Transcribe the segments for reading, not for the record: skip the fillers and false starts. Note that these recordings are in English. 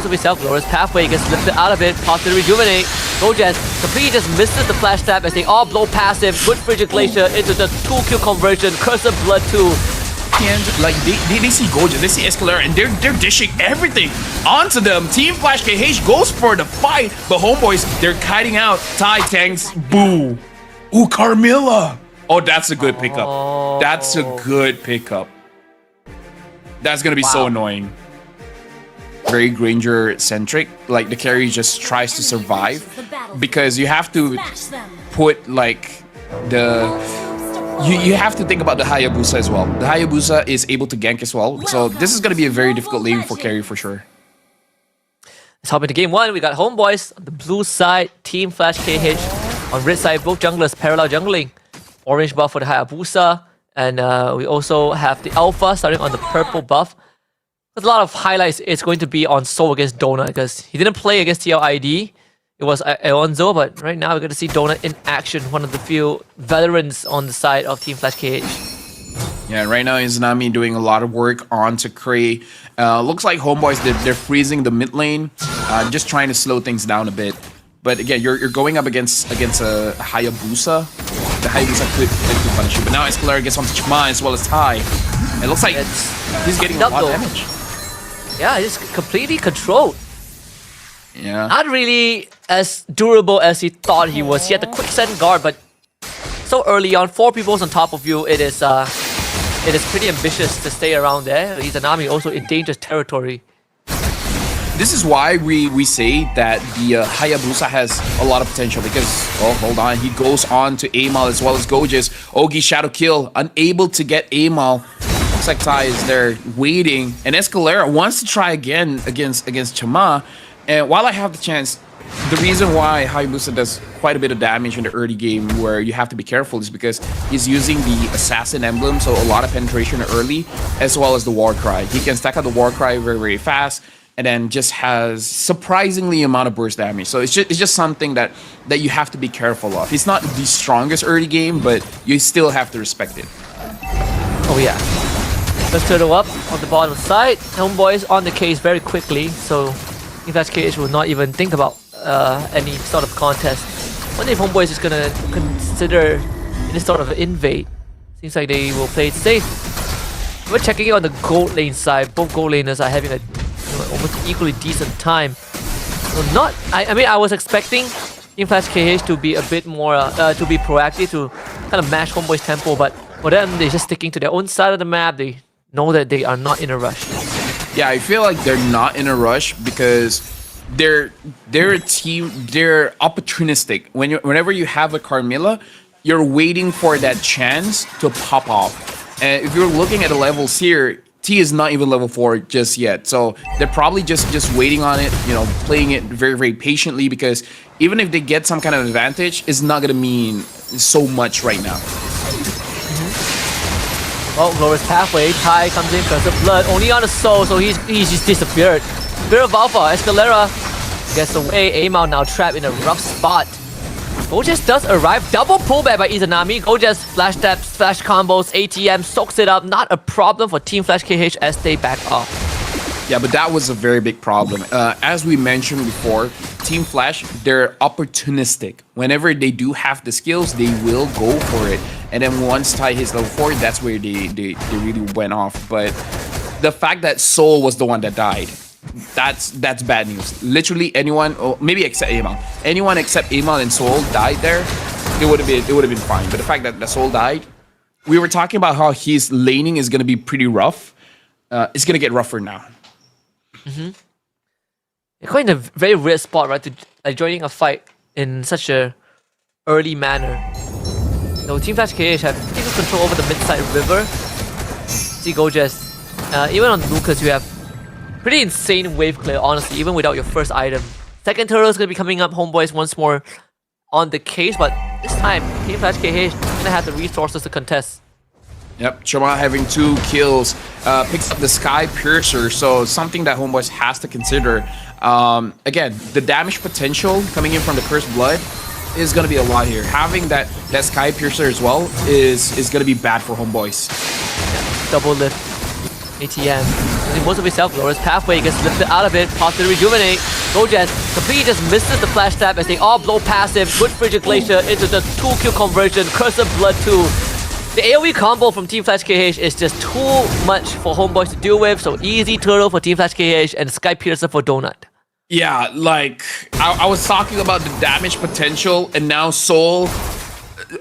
of himself. Glorious Pathway gets lifted out of it. Positive Rejuvenate. Gojez completely just misses the flash tap as they all blow passive. Good Frigid Glacier into the 2-kill conversion. Curse of Blood 2. And like they see Gojez, they see Escalera, and they're dishing everything onto them. Team Flash KH goes for the fight, but Homeboys, they're kiting out. Tai tanks, boo. Ooh, Carmilla. Oh, that's a good pickup. That's a good pickup. That's gonna be so annoying. Very Granger centric. Like the carry just tries to survive because you have to put like you have to think about the Hayabusa as well. The Hayabusa is able to gank as well. So this is gonna be a very difficult lane for carry for sure. Let's hop into game 1. We got Homeboys on the blue side, Team Flash KH on red side, both junglers parallel jungling. Orange buff for the Hayabusa, and we also have the Alpha starting on the purple buff. There's a lot of highlights. It's going to be on Soul against Donut because he didn't play against TLID. It was Alonzo, but right now we're going to see Donut in action, one of the few veterans on the side of Team Flash KH. Yeah, right now Izanami doing a lot of work on to Cray. Looks like Homeboys, they're freezing the mid lane, just trying to slow things down a bit. But again, you're going up against a Hayabusa. The Hayabusa could punish you. But now Escalera gets onto Chima as well as Tai. It looks like he's getting a lot of damage. Yeah, he's completely controlled. Yeah. Not really as durable as he thought he was. He had the quicksand guard, but so early on, 4 people on top of you, it is pretty ambitious to stay around there. Izanami also in dangerous territory. This is why we say that the Hayabusa has a lot of potential because, oh, hold on, he goes on to Amal as well as Gojez. Ogi Shadow Kill, unable to get Amal. Looks like Tai is there waiting, and Escalera wants to try again against Chama. And while I have the chance, the reason why Hayabusa does quite a bit of damage in the early game where you have to be careful is because he's using the Assassin Emblem, so a lot of penetration early, as well as the War Cry. He can stack out the War Cry very, very fast, and then just has surprisingly amount of burst damage. So it's just something that you have to be careful of. It's not the strongest early game, but you still have to respect it. Oh yeah. Let's turtle up on the bottom side. Homeboys on the case very quickly, so Team Flash KH will not even think about any sort of contest. Wonder if Homeboys is gonna consider any sort of invade. Seems like they will play it safe. We're checking it on the gold lane side. Both gold laners are having a almost equally decent time. So I mean, I was expecting Team Flash KH to be a bit more, to be proactive, to kind of match Homeboy's tempo, but for them, they're just sticking to their own side of the map. They know that they are not in a rush. Yeah, I feel like they're not in a rush because they're a team, they're opportunistic. Whenever you have a Carmilla, you're waiting for that chance to pop off. And if you're looking at the levels here, T is not even level 4 just yet. So they're probably just waiting on it, you know, playing it very, very patiently because even if they get some kind of advantage, it's not going to mean so much right now. Well, Glorious Pathway, Tai comes in, Curse of Blood, only on the soul, so he's just disappeared. Spirit of Alpha, Escalera gets away, Amal now trapped in a rough spot. Gojez does arrive, double pullback by Izanami. Gojez flash taps, flash combos, ATM, soaks it up, not a problem for Team Flash KH as they back off. Yeah, but that was a very big problem. As we mentioned before, Team Flash, they're opportunistic. Whenever they do have the skills, they will go for it. And then once Tai hits level 4, that's where they really went off. But the fact that Soul was the one that died, that's bad news. Literally anyone, or maybe except Amal, anyone except Amal and Soul died there, it would have been fine. But the fact that the Soul died, we were talking about how his laning is gonna be pretty rough. It's gonna get rougher now. You're quite in a very weird spot, right? To joining a fight in such a early manner. No, Team Flash KH have taken control over the mid-side river. See Gojez. Even on Lucas, you have pretty insane wave clear, honestly, even without your first item. Second turtle is going to be coming up, Homeboys once more on the case, but this time, Team Flash KH is going to have the resources to contest. Yep, Chama having 2 kills, picks up the Sky Piercer, so something that Homeboys has to consider. Again, the damage potential coming in from the Cursed Blood is going to be a lot here. Having that Sky Piercer as well is going to be bad for Homeboys. Yeah, double lift. ATM. Using most of his self lowers pathway, gets lifted out of it, pops to rejuvenate. Gojaz completely just misses the flash tap as they all blow passive. Good Frigid Glacier into the 2-kill conversion. Curse of Blood 2. The AoE combo from Team Flash KH is just too much for Homeboys to deal with, so easy turtle for Team Flash KH and Sky Piercer for Donut. Yeah, like, I was talking about the damage potential, and now Soul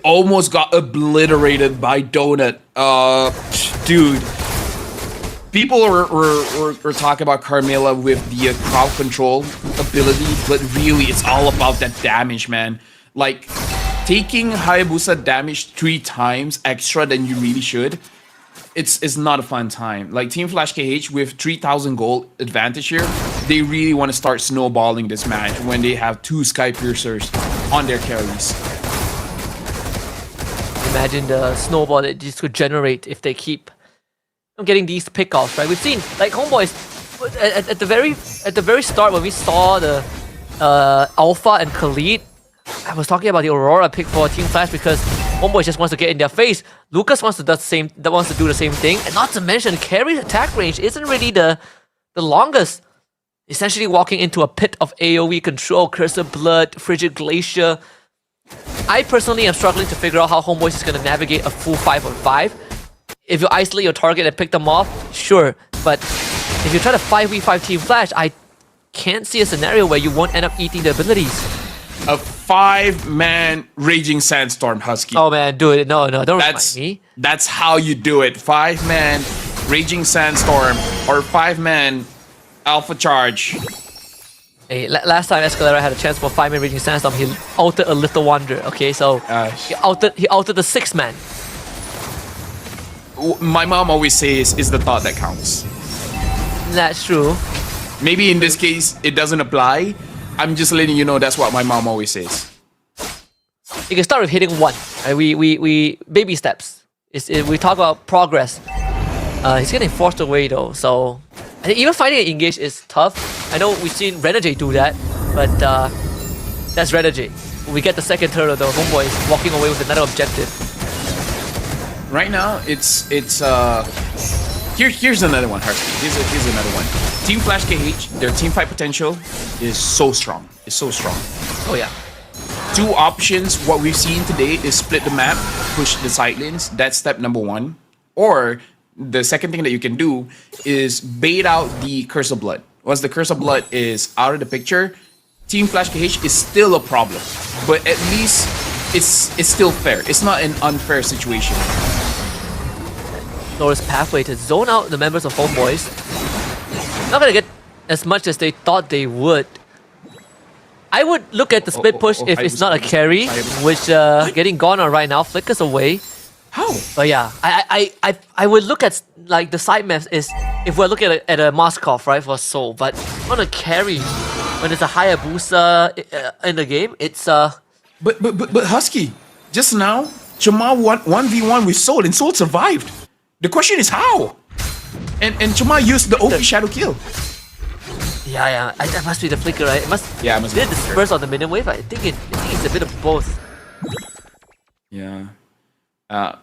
almost got obliterated by Donut. Dude. People were talking about Carmilla with the crowd control ability, but really, it's all about that damage, man. Like, taking Hayabusa damage 3 times extra than you really should, it's not a fun time. Like, Team Flash KH with 3,000 gold advantage here, they really want to start snowballing this match when they have 2 Sky Piercers on their carries. Imagine the snowball that this could generate if they keep getting these pickoffs, right? We've seen, like, Homeboys, at the very start when we saw the Alpha and Khalid, I was talking about the Aurora pick for Team Flash because Homeboy just wants to get in their face. Lucas wants to do the same thing, and not to mention Carry's attack range isn't really the longest. Essentially walking into a pit of AoE control, Curse of Blood, Frigid Glacier. I personally am struggling to figure out how Homeboys is going to navigate a full 5-on-5. If you isolate your target and pick them off, sure, but if you try to 5v5 Team Flash, I can't see a scenario where you won't end up eating the abilities. A 5-man Raging Sandstorm, Husky. Oh man, do it. No, don't remind me. That's how you do it. 5-man Raging Sandstorm or 5-man Alpha Charge. Hey, last time Escalera had a chance for 5-man Raging Sandstorm, he altered a Little Wonder. Okay, so he altered the 6-man. My mom always says is the thought that counts. That's true. Maybe in this case it doesn't apply. I'm just letting you know that's what my mom always says. You can start with hitting 1. Right? We baby steps. We talk about progress. He's getting forced away though, so I think even finding an engage is tough. I know we've seen Renegade do that, but that's Renegade. We get the second turtle though. Homeboy is walking away with another objective. Right now, here's another one, Harsky. Here's another one. Team Flash KH, their team fight potential is so strong. It's so strong. Oh yeah. 2 options. What we've seen today is split the map, push the side lanes. That's step number 1. Or the second thing that you can do is bait out the Curse of Blood. Once the Curse of Blood is out of the picture, Team Flash KH is still a problem. But at least it's still fair. It's not an unfair situation. Lowers pathway to zone out the members of Homeboys. Not gonna get as much as they thought they would. I would look at the split push if it's not a carry, which getting gone on right now flickers away. How? But yeah, I would look at like the side maps is if we're looking at a Moskov, right, for Soul, but on a carry when there's a Hayabusa in the game, it's But Husky, just now Jamal won 1v1 with Soul and Soul survived. The question is how? And Jamal used the OP Shadow Kill. Yeah, that must be the flicker, right? It must be the disperse on the minion wave. I think it's a bit of both. Yeah.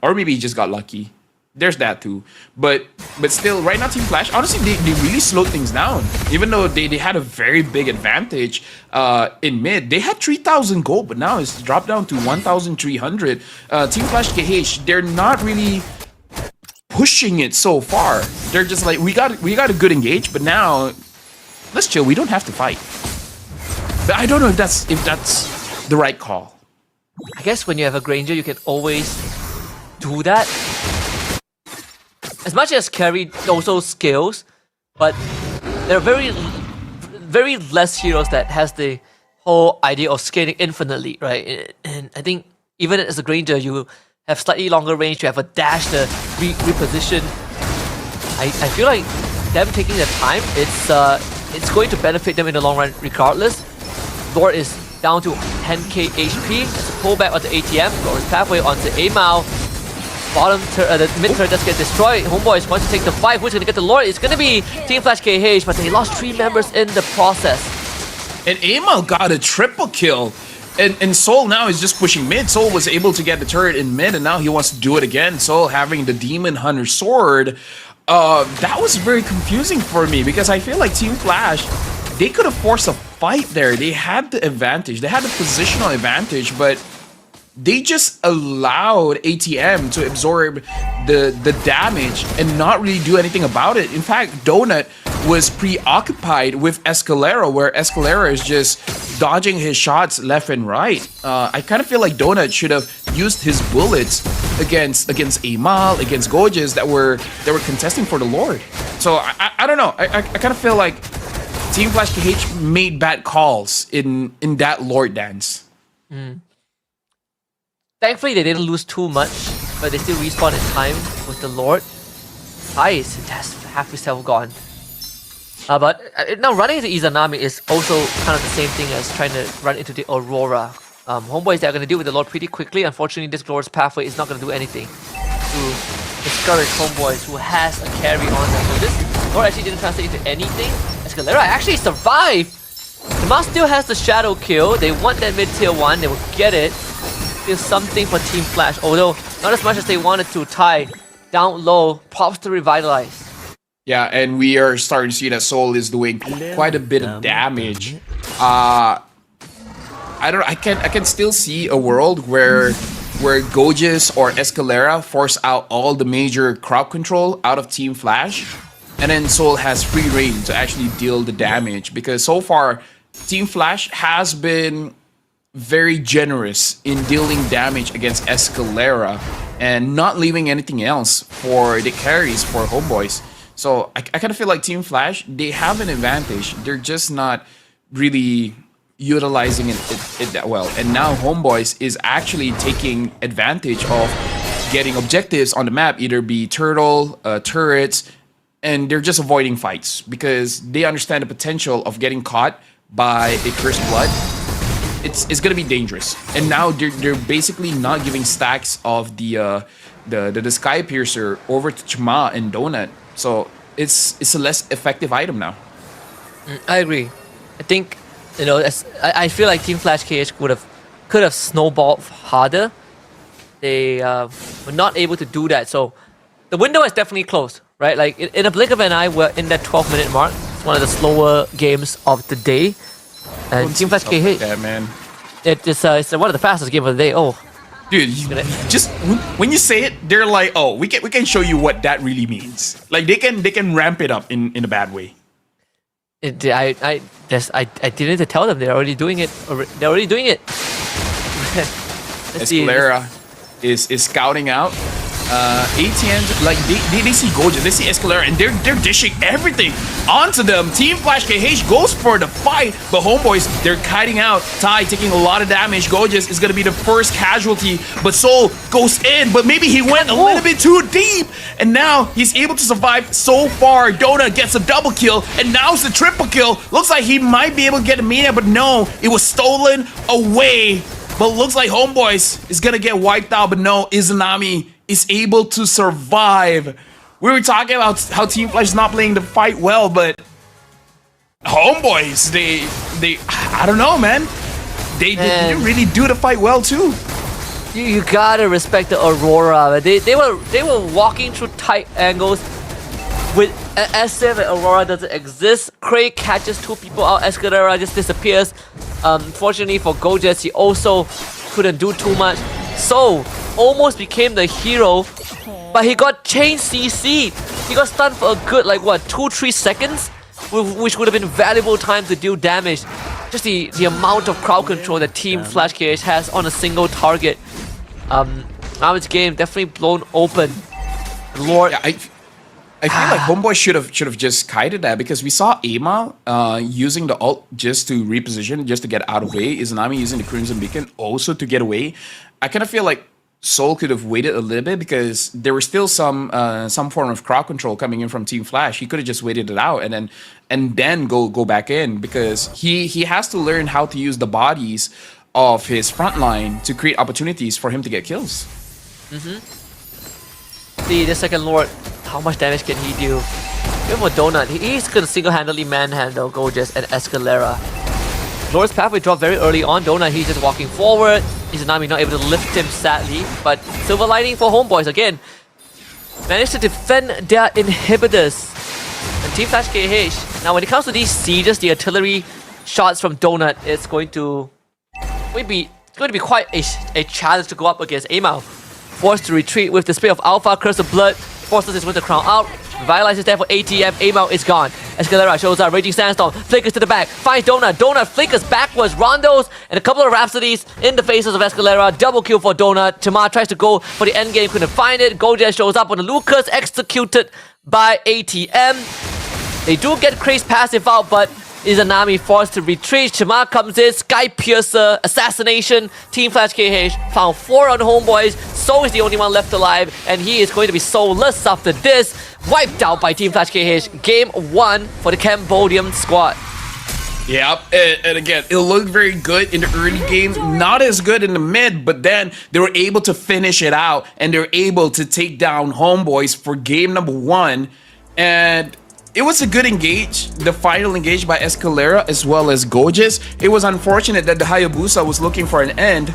Or maybe he just got lucky. There's that too. But still, right now Team Flash, honestly, they really slowed things down. Even though they had a very big advantage in mid. They had 3,000 gold, but now it's dropped down to 1,300. Team Flash KH, they're not really pushing it so far. They're just like, we got a good engage, but now let's chill. We don't have to fight. But I don't know if that's the right call. I guess when you have a Granger, you can always do that. As much as carry also skills, but there are very less heroes that has the whole idea of scaling infinitely, right? And I think even as a Granger, you have slightly longer range, you have a dash to reposition. I feel like them taking their time, it's going to benefit them in the long run regardless. Lord is down to 10k HP. There's a pullback on the ATM. Lord's pathway onto Amao. The mid turret does get destroyed. Homeboys wants to take the fight. Who's going to get the Lord? It's going to be Team Flash KH, but they lost 3 members in the process. And Amao got a triple kill. And Soul now is just pushing mid. Soul was able to get the turret in mid, and now he wants to do it again. Soul having the Demon Hunter sword. That was very confusing for me because I feel like Team Flash, they could have forced a fight there. They had the advantage. They had the positional advantage, but they just allowed ATM to absorb the damage and not really do anything about it. In fact, Donut was preoccupied with Escalera, where Escalera is just dodging his shots left and right. I kind of feel like Donut should have used his bullets against Amal, against Gorgeous that were contesting for the Lord. So I don't know. I kind of feel like Team Flash KH made bad calls in that Lord dance. Thankfully, they didn't lose too much, but they still respawned in time with the Lord. Nice, just half himself gone. But now running into Izanami is also kind of the same thing as trying to run into the Aurora. Homeboys, they're going to deal with the Lord pretty quickly. Unfortunately, this Lord's pathway is not going to do anything to discourage Homeboys, who has a carry on them. So this Lord actually didn't translate into anything. Escalera actually survived! The Mouse still has the shadow kill. They want that mid tier 1, they will get it. There's something for Team Flash, although not as much as they wanted to. Ty down low, props to Revitalize. Yeah, and we are starting to see that Soul is doing quite a bit of damage. I can still see a world where Gorgeous or Escalera force out all the major crowd control out of Team Flash, and then Soul has free reign to actually deal the damage, because so far Team Flash has been very generous in dealing damage against Escalera and not leaving anything else for the carries for Homeboys. So I kind of feel like Team Flash, they have an advantage. They're just not really utilizing it that well. And now Homeboys is actually taking advantage of getting objectives on the map, either be turtle, turrets, and they're just avoiding fights because they understand the potential of getting caught by a Cursed Blood. It's gonna be dangerous, and now they're basically not giving stacks of the Sky Piercer over to Chma and Donut, so it's a less effective item now. I agree. I think I feel like Team Flash KH could have snowballed harder. They were not able to do that, so the window is definitely closed, right? Like in a blink of an eye, we're in that 12-minute mark. It's one of the slower games of the day. And Team Flash KH, that man, it's one of the fastest games of the day. Oh, dude, just when you say it, they're like, oh, we can show you what that really means. Like they can ramp it up in a bad way. I didn't need to tell them. They're already doing it. They're already doing it. Escalera is scouting out. ATN, like they see Gorgeous, they see Escalera, and they're dishing everything onto them. Team Flash KH goes for the fight, but Homeboys, they're kiting out. Ty taking a lot of damage. Gorgeous is gonna be the first casualty, but Soul goes in, but maybe he went a little bit too deep, and now he's able to survive so far. Donut gets a double kill, and now it's the triple kill. Looks like he might be able to get a Mania, but no, it was stolen away. But looks like Homeboys is gonna get wiped out, but no, Izanami is able to survive. We were talking about how Team Flash is not playing the fight well, but Homeboys, they I don't know, man. They didn't really do the fight well too. You gotta respect the Aurora. They were walking through tight angles with as if Aurora doesn't exist. Craig catches two people out. Escalera just disappears. Unfortunately for Gorgeous, he also couldn't do too much. So almost became the hero, but he got chain CC'd. He got stunned for a good, like what, 2-3 seconds, which would have been valuable time to deal damage. Just the amount of crowd control that Team Flash KH has on a single target. Now it's game definitely blown open. Lord. Yeah, I feel like Homeboy should have just kited that, because we saw Amal using the ult just to reposition, just to get out of way. Izanami using the Crimson Beacon also to get away. I kind of feel like Soul could have waited a little bit, because there was still some form of crowd control coming in from Team Flash. He could have just waited it out and then go back in, because he has to learn how to use the bodies of his front line to create opportunities for him to get kills. See, the second Lord, how much damage can he do? Even with Donut, he's gonna single-handedly manhandle Gorgeous and Escalera. Lord's pathway dropped very early on. Donut, he's just walking forward. Izanami not able to lift him, sadly. But silver lining for Homeboys again. managed to defend their inhibitors. And Team Flash KH, now when it comes to these sieges, the artillery shots from Donut is going to be quite a challenge to go up against Amal. Forced to retreat with the Spirit of Alpha, Curse of Blood, forces his Winter Crown out, revitalizes there for ATM, Amal is gone. Escalera shows up, Raging Sandstorm, flickers to the back, finds Donut, Donut flickers backwards, Rondos, and a couple of Rhapsodies in the faces of Escalera, double kill for Donut. Tamar tries to go for the end game, couldn't find it, Goldjet shows up on the Lucas, executed by ATM. They do get Craze passive out, but Izanami forced to retreat. Tamar comes in, Sky Piercer, Assassination, Team Flash KH found 4 on Homebois, So is the only one left alive, and he is going to be soulless after this. Wiped out by Team Flash KH. Game 1 for the Cambodian squad. Yeah, and again, it looked very good in the early games, not as good in the mid, but then they were able to finish it out, and they're able to take down Homebois for game number 1. And it was a good engage, the final engage by Escalera as well as Goges. It was unfortunate that the Hayabusa was looking for an end.